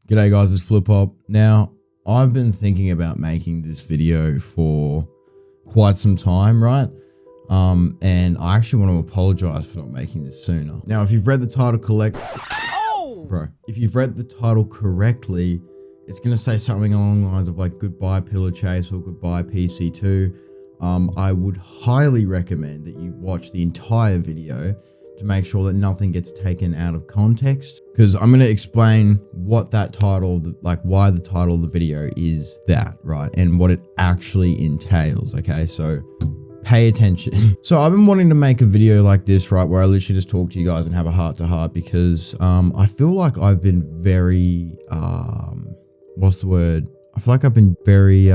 G'day guys, it's Flip Hop. Now, I've been thinking about making this video for quite some time, right? And I actually want to apologize for not making this sooner. Now, if you've read the title if you've read the title correctly, it's going to say something along the lines of like goodbye Pillar Chase or goodbye PC2. I would highly recommend that you watch the entire video to make sure that nothing gets taken out of context, because I'm going to explain what that title, like why the title of the video is that, right? And what it actually entails, okay? So pay attention. So I've been wanting to make a video like this, right? Where I literally just talk to you guys and have a heart to heart, because I feel like I've been very, what's the word? I feel like I've been very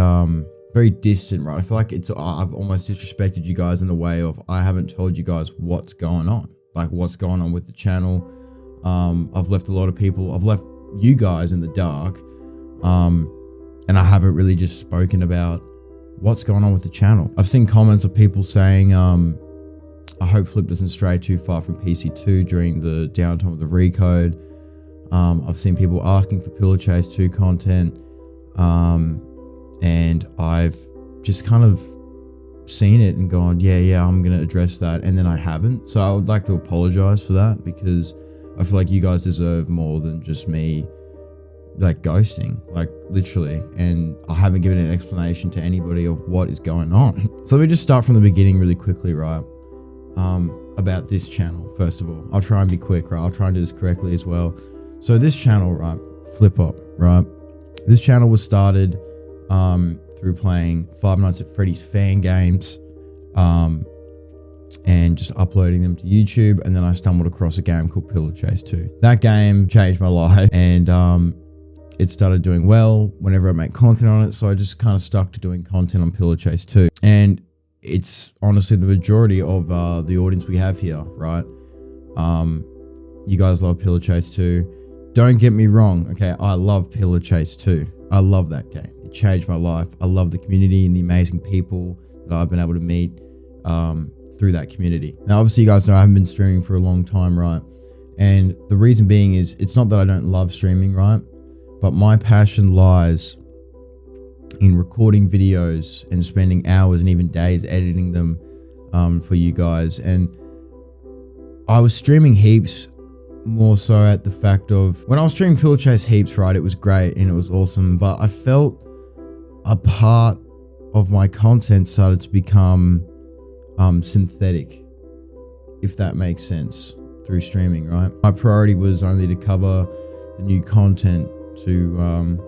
distant, right? I feel like I've almost disrespected you guys in the way of I haven't told you guys what's going on. Like what's going on with the channel. I've left I've left you guys in the dark. And I haven't really just spoken about what's going on with the channel. I've seen comments of people saying, I hope Flip doesn't stray too far from PC2 during the downtime of the recode. I've seen people asking for Pillar Chase 2 content. And I've just kind of seen it and gone, yeah, I'm going to address that. And then I haven't. So I would like to apologize for that, because I feel like you guys deserve more than just me like ghosting, like literally. And I haven't given an explanation to anybody of what is going on. So let me just start from the beginning really quickly, right? About this channel, first of all. I'll try and be quick, right? I'll try and do this correctly as well. So this channel, right? Flip Hop, right? This channel was started through playing Five Nights at Freddy's fan games, and just uploading them to YouTube. And then I stumbled across a game called Pillar Chase 2. That game changed my life, and it started doing well whenever I make content on it. So I just kind of stuck to doing content on Pillar Chase 2. And it's honestly the majority of the audience we have here, right? You guys love Pillar Chase 2. Don't get me wrong, okay? I love Pillar Chase 2. I love that game. It changed my life. I love the community and the amazing people that I've been able to meet through that community. Now, obviously, you guys know I haven't been streaming for a long time, right? And the reason being is it's not that I don't love streaming, right? But my passion lies in recording videos and spending hours and even days editing them for you guys. And I was streaming heaps more so at the fact of when I was streaming Pillar Chase heaps, right? It was great and it was awesome, but I felt a part of my content started to become synthetic, if that makes sense, through streaming, right? My priority was only to cover the new content to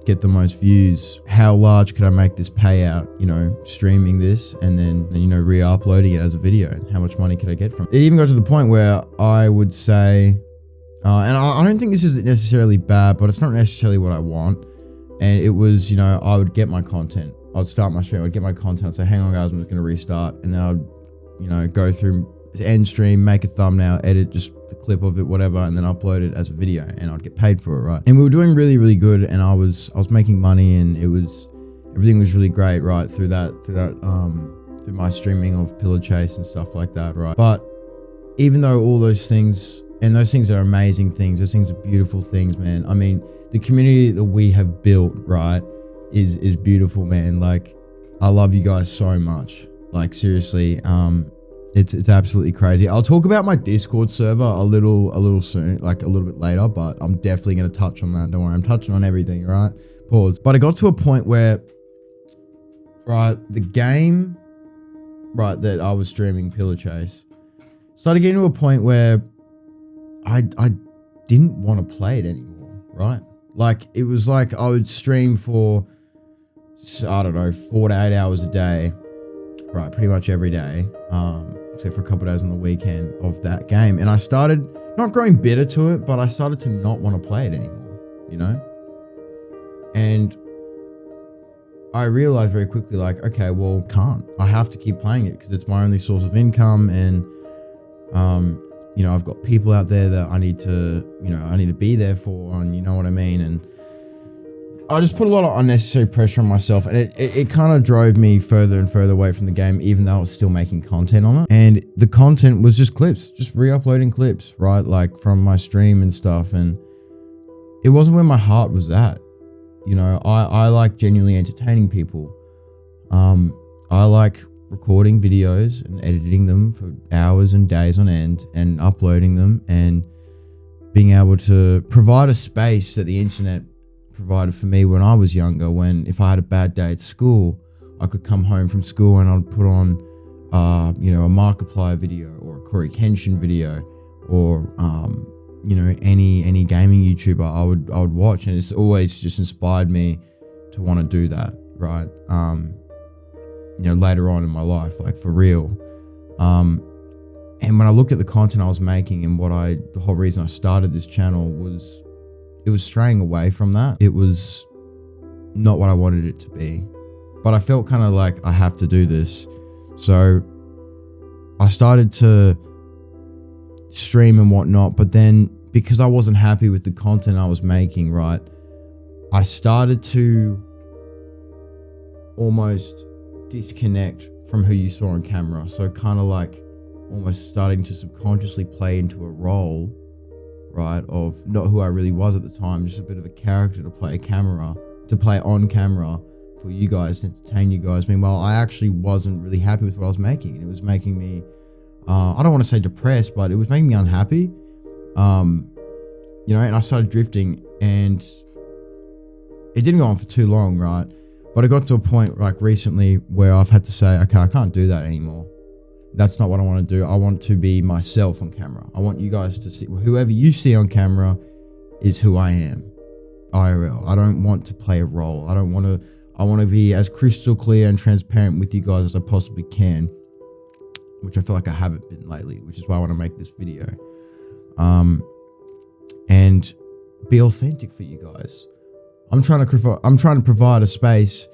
get the most views. How large could I make this payout, you know, streaming this and then you know, re-uploading it as a video? How much money could I get from it? It even got to the point where I would say, and I don't think this is necessarily bad, but it's not necessarily what I want. And it was, you know, I would get my content. I'd start my stream, I'd get my content, I'd say, hang on guys, I'm just going to restart. And then I'd, you know, go through end stream, make a thumbnail, edit just the clip of it, whatever, and then upload it as a video, and I'd get paid for it, right? And we were doing really, really good, and I was making money, and everything was really great, right? Through my streaming of Pillar Chase and stuff like that, right? But even though all those things, and those things are amazing things, those things are beautiful things, man. I mean, the community that we have built, right, is beautiful, man. Like, I love you guys so much. Like, seriously, it's absolutely crazy. I'll talk about my Discord server a little soon, like a little bit later, but I'm definitely going to touch on that. Don't worry, I'm touching on everything, right? Pause. But I got to a point where, right, the game, right, that I was streaming Pillar Chase started getting to a point where I didn't want to play it anymore, right? Like, it was like I would stream for, I don't know, 4 to 8 hours a day, right, pretty much every day, except for a couple of days on the weekend of that game. And I started not growing bitter to it, but I started to not want to play it anymore, you know? And I realized very quickly, like, okay, well, I have to keep playing it because it's my only source of income. And, you know, I've got people out there that I need to be there for, and you know what I mean? And I just put a lot of unnecessary pressure on myself, and it kind of drove me further and further away from the game, even though I was still making content on it. And the content was just clips, just re-uploading clips, right? Like from my stream and stuff. And it wasn't where my heart was at. You know, I like genuinely entertaining people. I like recording videos and editing them for hours and days on end and uploading them and being able to provide a space that the internet provided for me when I was younger, when if I had a bad day at school, I could come home from school and I'd put on, you know, a Markiplier video or a Corey Kenshin video or, you know, any gaming YouTuber I would watch, and it's always just inspired me to want to do that, right? You know, later on in my life, like for real. And when I looked at the content I was making and the whole reason I started this channel was, it was straying away from that. It was not what I wanted it to be, but I felt kind of like I have to do this. So I started to stream and whatnot, but then because I wasn't happy with the content I was making, right, I started to almost disconnect from who you saw on camera. So kind of like almost starting to subconsciously play into a role, right, of not who I really was at the time, just a bit of a character to play on camera for you guys, to entertain you guys. Meanwhile, I actually wasn't really happy with what I was making, and it was making me, I don't want to say depressed, but it was making me unhappy. You know, and I started drifting, and it didn't go on for too long, right? But it got to a point like recently where I've had to say, okay, I can't do that anymore. That's not what I want to do. I want to be myself on camera. I want you guys to see, whoever you see on camera is who I am, IRL. I don't want to play a role. I want to be as crystal clear and transparent with you guys as I possibly can, which I feel like I haven't been lately, which is why I want to make this video. And be authentic for you guys. I'm trying to provide a space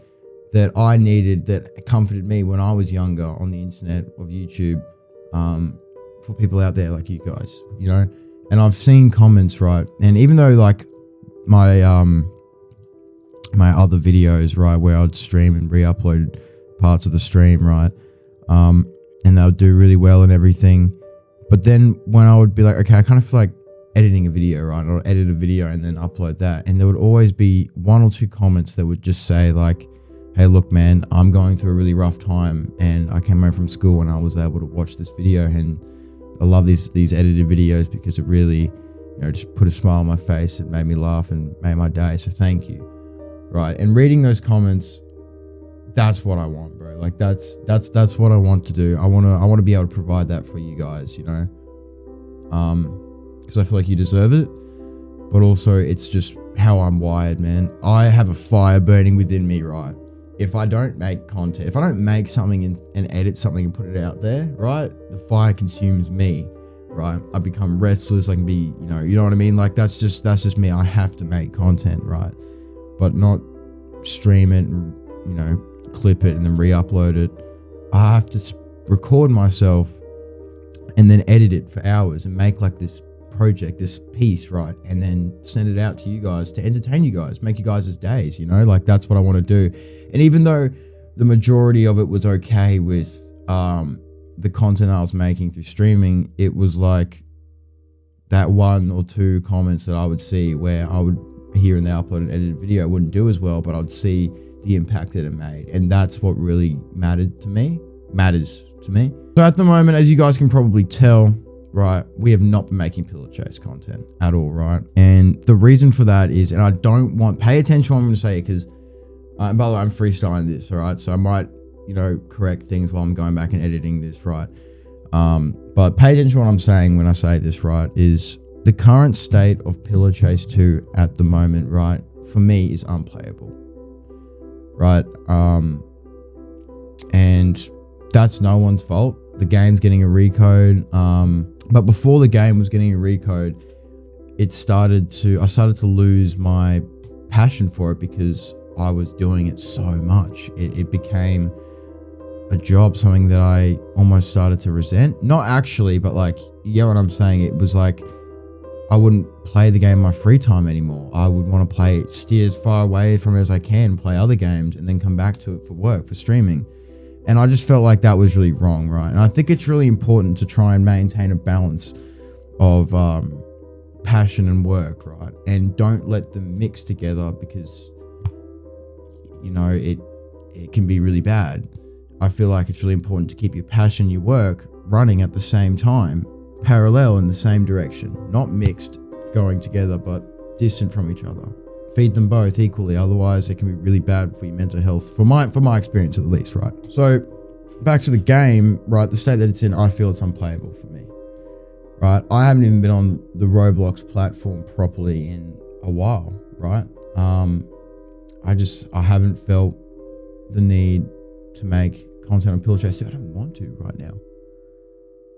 that I needed, that comforted me when I was younger on the internet of YouTube, for people out there like you guys, you know. And I've seen comments, right, and even though like my other videos, right, where I'd stream and re-upload parts of the stream, right, and they would do really well and everything, but then when I would be like, okay, I kind of feel like editing a video, right, or edit a video and then upload that, and there would always be one or two comments that would just say like, hey, look, man, I'm going through a really rough time, and I came home from school and I was able to watch this video, and I love these edited videos because it really, you know, just put a smile on my face and made me laugh and made my day. So thank you, right? And reading those comments, that's what I want, bro. Like that's what I want to do. I want to be able to provide that for you guys, you know, because I feel like you deserve it. But also, it's just how I'm wired, man. I have a fire burning within me, right? If I don't make content, if I don't make something and edit something and put it out there, right, the fire consumes me, right? I become restless. I can be, you know what I mean? Like that's just me. I have to make content, right? But not stream it and, you know, clip it and then re-upload it. I have to record myself and then edit it for hours and make like this project, this piece, right, and then send it out to you guys to entertain you guys, make you guys' days, you know, like that's what I want to do. And even though the majority of it was okay with the content I was making through streaming, it was like that one or two comments that I would see where I would hear in the uploaded edited video, it wouldn't do as well, but I'd see the impact that it made, and that's what really matters to me. So at the moment, as you guys can probably tell, right, we have not been making pillow chase content at all, right? And the reason for that is, and I don't want, pay attention to what I'm going to say, because, and by the way, I'm freestyling this, all right? So I might, you know, correct things while I'm going back and editing this, right? But pay attention to what I'm saying when I say this, right, is the current state of Pillow Chase 2 at the moment, right, for me is unplayable, right? And that's no one's fault. The game's getting a recode, but before the game was getting a recode, I started to lose my passion for it because I was doing it so much. It became a job, something that I almost started to resent. Not actually, but like, you get what I'm saying? It was like, I wouldn't play the game in my free time anymore. I would want to steer as far away from it as I can, play other games, and then come back to it for work, for streaming. And I just felt like that was really wrong, right? And I think it's really important to try and maintain a balance of passion and work, right? And don't let them mix together because, you know, it can be really bad. I feel like it's really important to keep your passion, your work running at the same time, parallel in the same direction, not mixed going together, but distant from each other. Feed them both equally, otherwise it can be really bad for your mental health, for my experience at least, right? So back to the game, right? The state that it's in, I feel it's unplayable for me, right? I haven't even been on the Roblox platform properly in a while, right? I haven't felt the need to make content on Pillow Chase. I don't want to right now.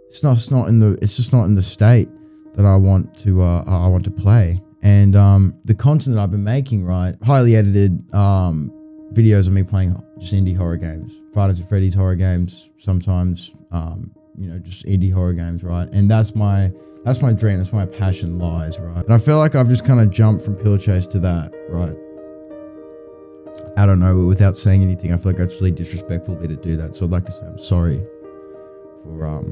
It's just not in the state that I want to play. And the content that I've been making, right, highly edited videos of me playing just indie horror games, Friday Nights at Freddy's horror games, sometimes you know, just indie horror games, right? And that's my dream, that's where my passion lies, right? And I feel like I've just kind of jumped from Pillow Chase to that, right? I don't know, without saying anything, I feel like it's really disrespectful of me to do that. So I'd like to say I'm sorry for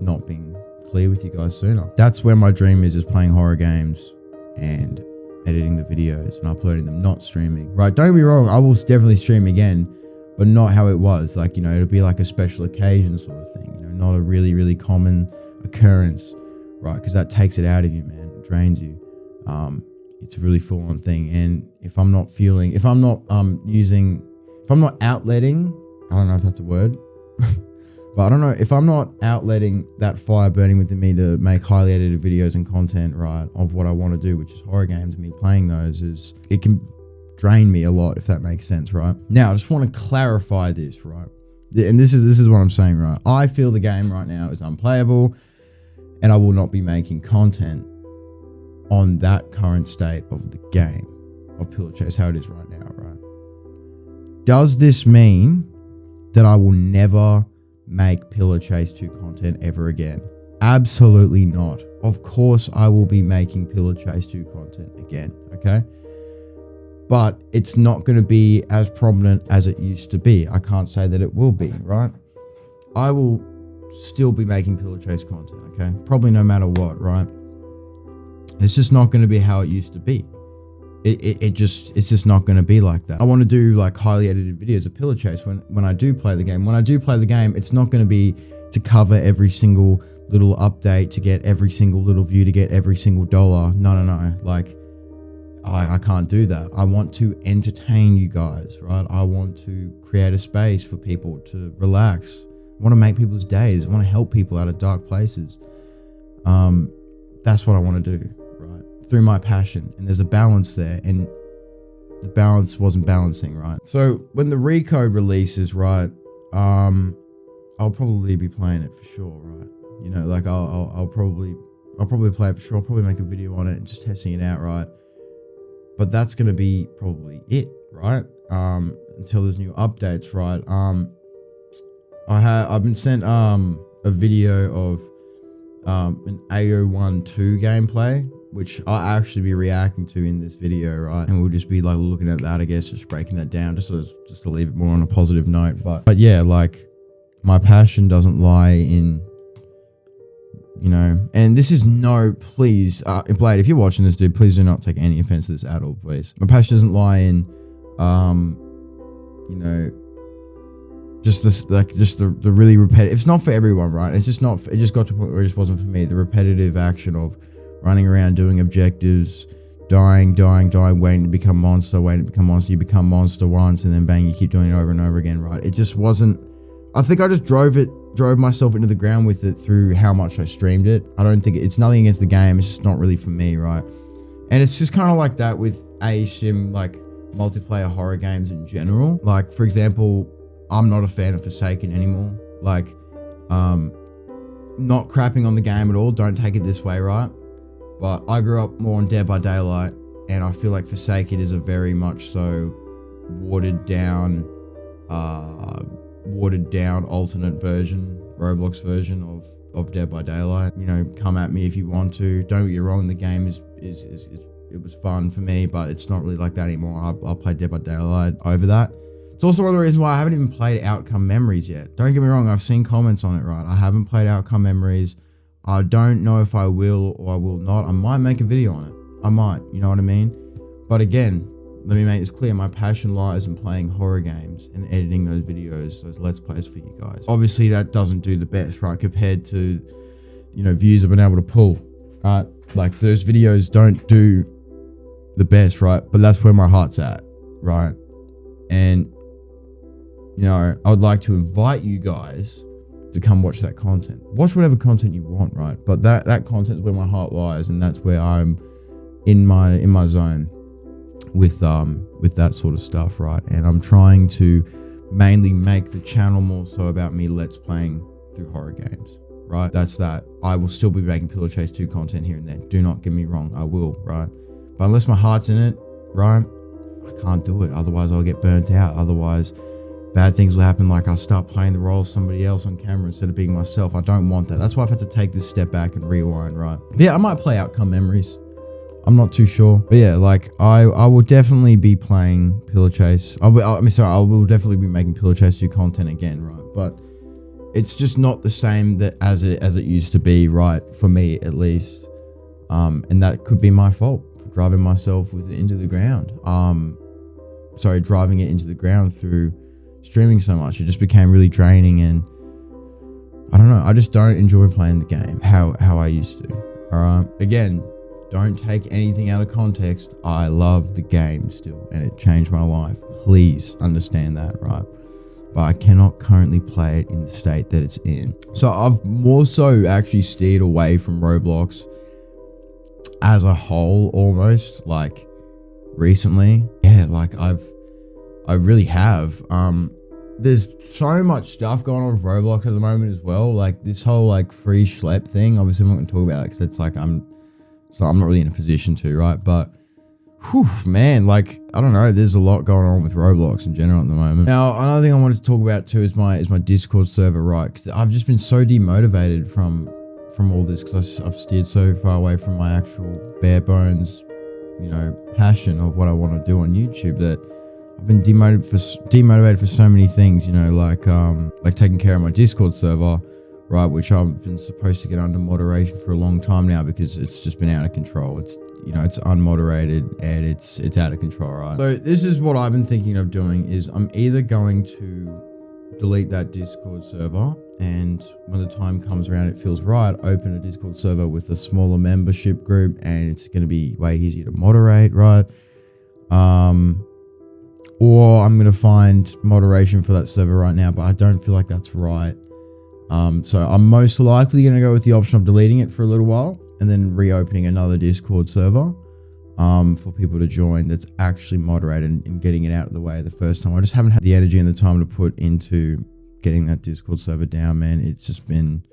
not being clear with you guys sooner. That's where my dream is playing horror games and editing the videos and uploading them, not streaming, right? Don't get me wrong, I will definitely stream again, but not how it was. Like, you know, it'll be like a special occasion sort of thing, you know, not a really, really common occurrence, right? Because that takes it out of you, man. It drains you. It's a really full on thing. And if I'm not outletting, I don't know if that's a word, but I don't know, if I'm not outletting that fire burning within me to make highly edited videos and content, right, of what I want to do, which is horror games, me playing those, it can drain me a lot, if that makes sense, right? Now, I just want to clarify this, right? And this is what I'm saying, right? I feel the game right now is unplayable and I will not be making content on that current state of the game of Pillow Chase, how it is right now, right? Does this mean that I will never make Pillow Chase 2 content ever again? Absolutely not. Of course I will be making Pillow Chase 2 content again, okay? But it's not going to be as prominent as it used to be. I can't say that it will be, right? I will still be making Pillow Chase content, okay? Probably no matter what, right? It's just not going to be how it used to be. It's just not going to be like that. I want to do like highly edited videos of Pillow Chase when I do play the game. When I do play the game, it's not going to be to cover every single little update, to get every single little view, to get every single dollar. No. Like, I can't do that. I want to entertain you guys, right? I want to create a space for people to relax. I want to make people's days. I want to help people out of dark places. That's what I want to do, right? Through my passion. And there's a balance there, and the balance wasn't balancing, right? So when the Recode releases, right, I'll probably be playing it for sure, right? You know, like I'll probably play it for sure. I'll probably make a video on it and just testing it out, right? But that's going to be probably it, right? Until there's new updates, right? I've been sent a video of an AO12 gameplay, which I'll actually be reacting to in this video, right? And we'll just be like looking at that, I guess, just breaking that down, just to leave it more on a positive note. But yeah, like, my passion doesn't lie in, you know, and this is please, Blade, if you're watching this, dude, please do not take any offense to this at all, please. My passion doesn't lie in, you know, just the really repetitive. It's not for everyone, right? It just got to a point where it just wasn't for me. The repetitive action of running around doing objectives, dying, waiting to become monster. You become monster once, and then bang, you keep doing it over and over again, right? It just wasn't. I think I just drove myself into the ground with it through how much I streamed it. I don't think it's nothing against the game. It's just not really for me, right? And it's just kind of like that with ASIM, like multiplayer horror games in general. Like, for example, I'm not a fan of Forsaken anymore. Like, not crapping on the game at all. Don't take it this way, right? But I grew up more on Dead by Daylight, and I feel like Forsaken is a very much so watered down alternate version, Roblox version of Dead by Daylight. You know, come at me if you want to. Don't get me wrong, the game it was fun for me, but it's not really like that anymore. I'll play Dead by Daylight over that. It's also one of the reasons why I haven't even played Outcome Memories yet. Don't get me wrong, I've seen comments on it, right? I haven't played Outcome Memories. I don't know if I will or I will not. I might make a video on it. I might, you know what I mean? But again, let me make this clear. My passion lies in playing horror games and editing those videos, those Let's Plays for you guys. Obviously, that doesn't do the best, right? Compared to, you know, views I've been able to pull, right? Like, those videos don't do the best, right? But that's where my heart's at, right? And, you know, I would like to invite you guys to come watch that content. Watch whatever content you want, right? But that content is where my heart lies, and that's where I'm in my zone with that sort of stuff, right? And I'm trying to mainly make the channel more so about me let's playing through horror games, right? That's that. I will still be making Pillow Chase 2 content here and there. Do not get me wrong, I will, right? But unless my heart's in it, right, I can't do it. Otherwise, I'll get burnt out. Otherwise, bad things will happen, like I'll start playing the role of somebody else on camera instead of being myself. I don't want that. That's why I've had to take this step back and rewind, right? But yeah, I might play Outcome Memories. I'm not too sure. But yeah, like I will definitely be playing Pillow Chase. I will definitely be making Pillow Chase 2 content again, right? But it's just not the same as it used to be, right? For me, at least. And that could be my fault for driving myself into the ground. Driving it into the ground through streaming so much. It just became really draining, and I don't know. I just don't enjoy playing the game how I used to. All right. Again, don't take anything out of context. I love the game still, and it changed my life. Please understand that, right? But I cannot currently play it in the state that it's in. So I've more so actually steered away from Roblox as a whole, almost, like recently. Yeah, like I really have. There's so much stuff going on with Roblox at the moment as well. Like this whole like free schlep thing. Obviously, I'm not going to talk about it because it's like I'm not really in a position to, right? But, whew, man, like, I don't know. There's a lot going on with Roblox in general at the moment. Now, another thing I wanted to talk about too is my Discord server, right? Because I've just been so demotivated from all this because I've steered so far away from my actual bare bones, you know, passion of what I want to do on YouTube that I've been demotivated for so many things, you know, like taking care of my Discord server, right, which I've been supposed to get under moderation for a long time now because it's just been out of control. It's, you know, it's unmoderated and it's out of control, right? So this is what I've been thinking of doing is I'm either going to delete that Discord server, and when the time comes around, it feels right, open a Discord server with a smaller membership group, and it's going to be way easier to moderate, right? Or I'm going to find moderation for that server right now, but I don't feel like that's right. So I'm most likely going to go with the option of deleting it for a little while and then reopening another Discord server for people to join that's actually moderated and getting it out of the way the first time. I just haven't had the energy and the time to put into getting that Discord server down, man. It's just been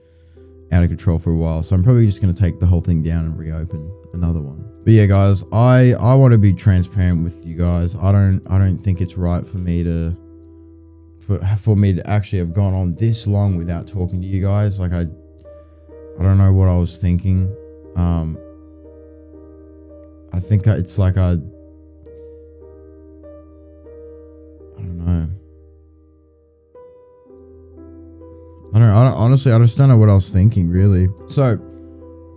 out of control for a while. So I'm probably just going to take the whole thing down and reopen another one. But yeah, guys, I want to be transparent with you guys. I don't think it's right for me to actually have gone on this long without talking to you guys. Like I don't know what I was thinking. I think it's like I don't know. Honestly, I just don't know what I was thinking, really. So,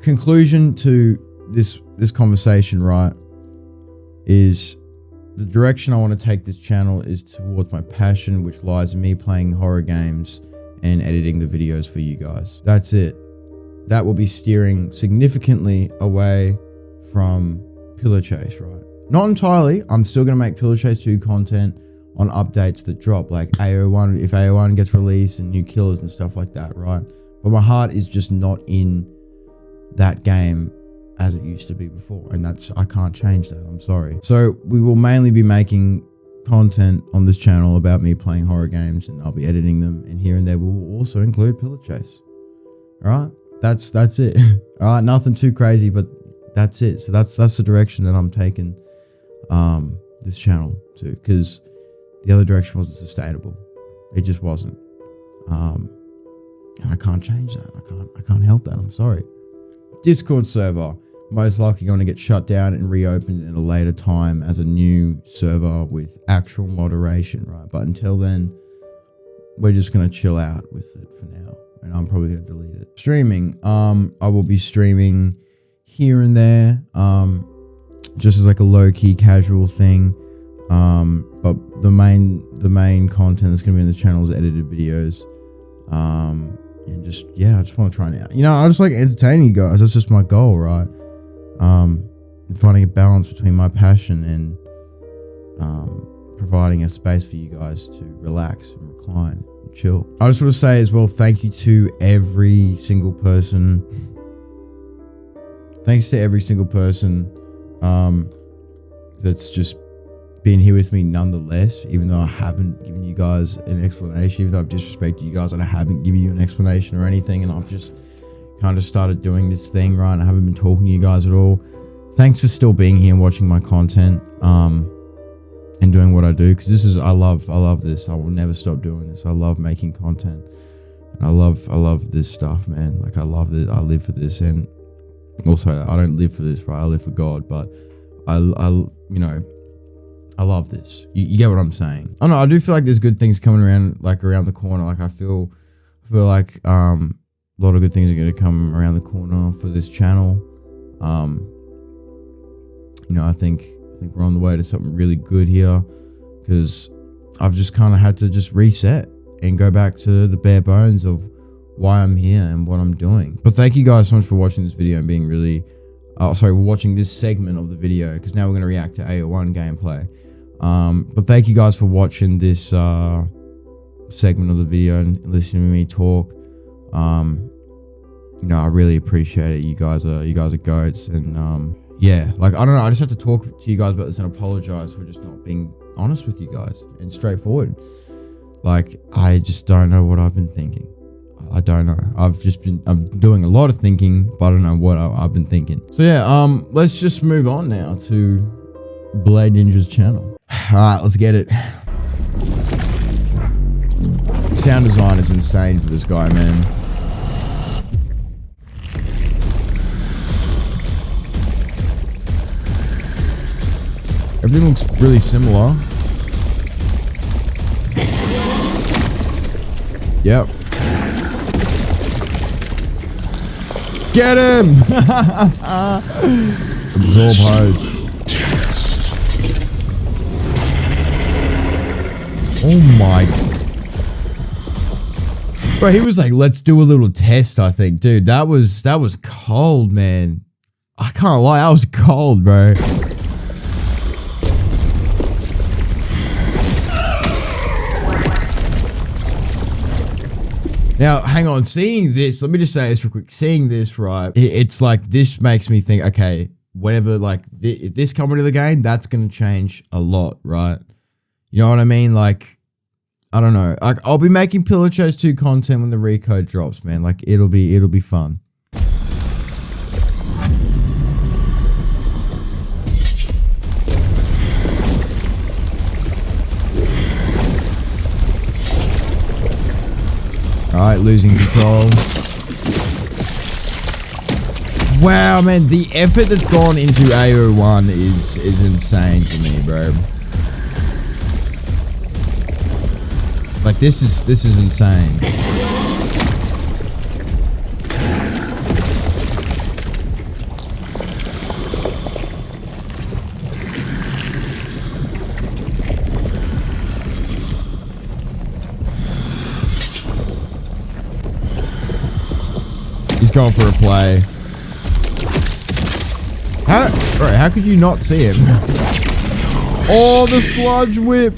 conclusion to this conversation, right, is the direction I want to take this channel is towards my passion, which lies in me playing horror games and editing the videos for you guys. That's it. That will be steering significantly away from Pillow Chase, right? Not entirely. I'm still going to make Pillow Chase 2 content on updates that drop, like AO1, if AO1 gets released and new killers and stuff like that, right? But my heart is just not in that game as it used to be before, and I can't change that. I'm sorry. So we will mainly be making content on this channel about me playing horror games, and I'll be editing them, and here and there will also include Pillow Chase. All right, that's it. All right, nothing too crazy, but that's it. So that's the direction that I'm taking this channel to, because the other direction wasn't sustainable. It just wasn't. And I can't change that. I can't help that. I'm sorry. Discord server, most likely going to get shut down and reopened in a later time as a new server with actual moderation, right? But until then, we're just going to chill out with it for now. and I'm probably gonna delete it. Streaming, I will be streaming here and there, just as like a low-key casual thing. But the main content that's gonna be in the channel is edited videos. And just, yeah, I just want to try it out. You know, I just like entertaining you guys. That's just my goal, right? Finding a balance between my passion and providing a space for you guys to relax and recline and chill. I just want to say as well, thank you to every single person. Thanks to every single person that's just been here with me nonetheless, even though I haven't given you guys an explanation, even though I've disrespected you guys and I haven't given you an explanation or anything, and I've just kind of started doing this thing, right? And I haven't been talking to you guys at all. Thanks for still being here and watching my content, and doing what I do, because this is, I love this. I will never stop doing this. I love making content, and I love this stuff, man. Like, I love it. I live for this. And also, I don't live for this, right? I live for God, but I you know, I love this. You get what I'm saying? I don't know. I do feel like there's good things coming around the corner. Like, I feel like a lot of good things are going to come around the corner for this channel. You know, I think we're on the way to something really good here, because I've just kind of had to just reset and go back to the bare bones of why I'm here and what I'm doing. But thank you guys so much for watching this video and being really, watching this segment of the video, because now we're going to react to AO1 gameplay. But thank you guys for watching this segment of the video and listening to me talk. You know, I really appreciate it. You guys are goats, and yeah, like, I don't know, I just have to talk to you guys about this and apologize for just not being honest with you guys and straightforward. Like, I just don't know what I've been thinking. I don't know. I'm doing a lot of thinking, but I don't know what I've been thinking. So yeah, let's just move on now to Blade Ninja's channel. Alright, let's get it. Sound design is insane for this guy, man. Everything looks really similar. Yep. Get him! Absorb host. Oh my. Bro, he was like, let's do a little test, I think. Dude, that was cold, man. I can't lie, that was cold, bro. Now, hang on, seeing this, let me just say this real quick. Seeing this, right, it's like, this makes me think, okay, whenever, like, if this come into the game, that's going to change a lot, right? You know what I mean? Like, I don't know. Like, I'll be making Pillar Chase 2 content when the recode drops, man. Like, it'll be fun. Alright, losing control. Wow, man, the effort that's gone into AO1 is insane to me, bro. Like, this is insane. He's going for a play. How could you not see him? Oh, the sludge whip.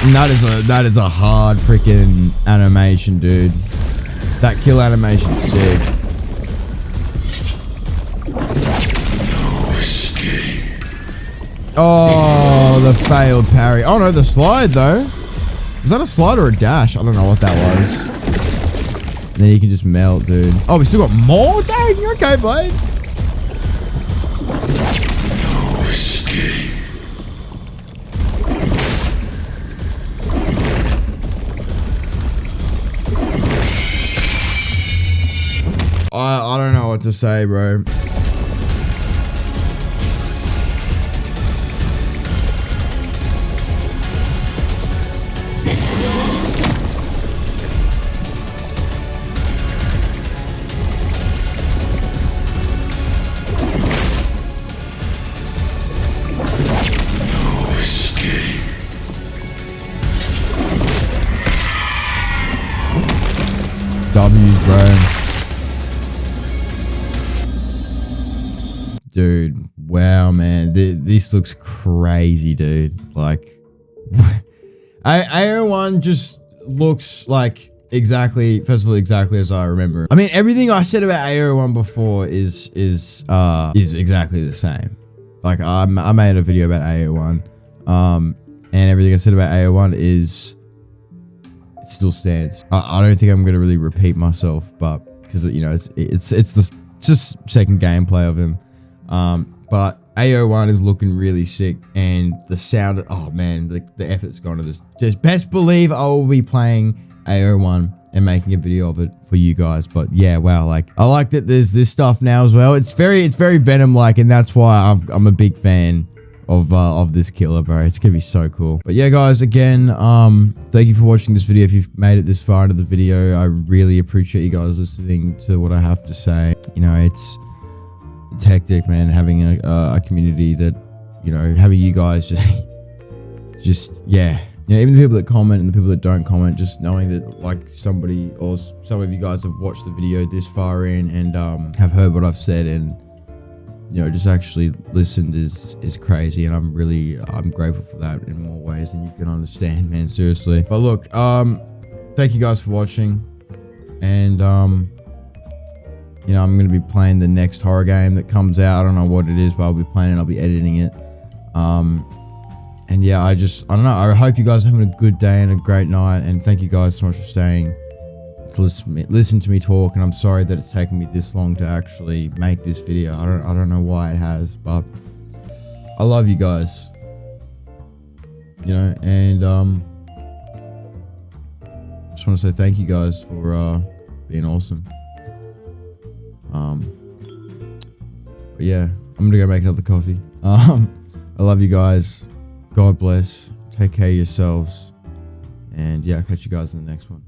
And that is a hard freaking animation, dude. That kill animation's sick. Oh, the failed parry. Oh no, the slide though. Was that a slide or a dash? I don't know what that was. And then you can just melt, dude. Oh, we still got more? Dang, okay, Blade. No escape. I don't know what to say, bro. bro. Dude, wow, man. This looks crazy, dude. Like, AO1 just looks like exactly, first of all, exactly as I remember. I mean, everything I said about AO1 before is exactly the same. Like, I made a video about AO1, and everything I said about AO1 it still stands. I don't think I'm gonna really repeat myself, but because you know it's the just second gameplay of him. But AO1 is looking really sick, and the sound, oh man, the effort's gone to this. Just best believe I will be playing AO1 and making a video of it for you guys. But yeah, wow, like I like that there's this stuff now as well. It's very Venom-like, and that's why I'm a big fan of this killer, bro. It's gonna be so cool. But yeah, guys, again, thank you for watching this video. If you've made it this far into the video, I really appreciate you guys listening to what I have to say. You know, it's hectic, man, having a community that, you know, having you guys just yeah, even the people that comment and the people that don't comment, just knowing that like somebody or some of you guys have watched the video this far in and have heard what I've said and, you know, just actually listened is crazy, and I'm grateful for that in more ways than you can understand, man, seriously. But look, thank you guys for watching, and you know, I'm going to be playing the next horror game that comes out. I don't know what it is, but I'll be playing it. I'll be editing it. And yeah, I don't know. I hope you guys are having a good day and a great night. And thank you guys so much for staying to listen to me talk. And I'm sorry that it's taken me this long to actually make this video. I don't know why it has, but I love you guys. You know, and just want to say thank you guys for being awesome. But yeah, I'm gonna go make another coffee. I love you guys. God bless. Take care of yourselves. And yeah, I'll catch you guys in the next one.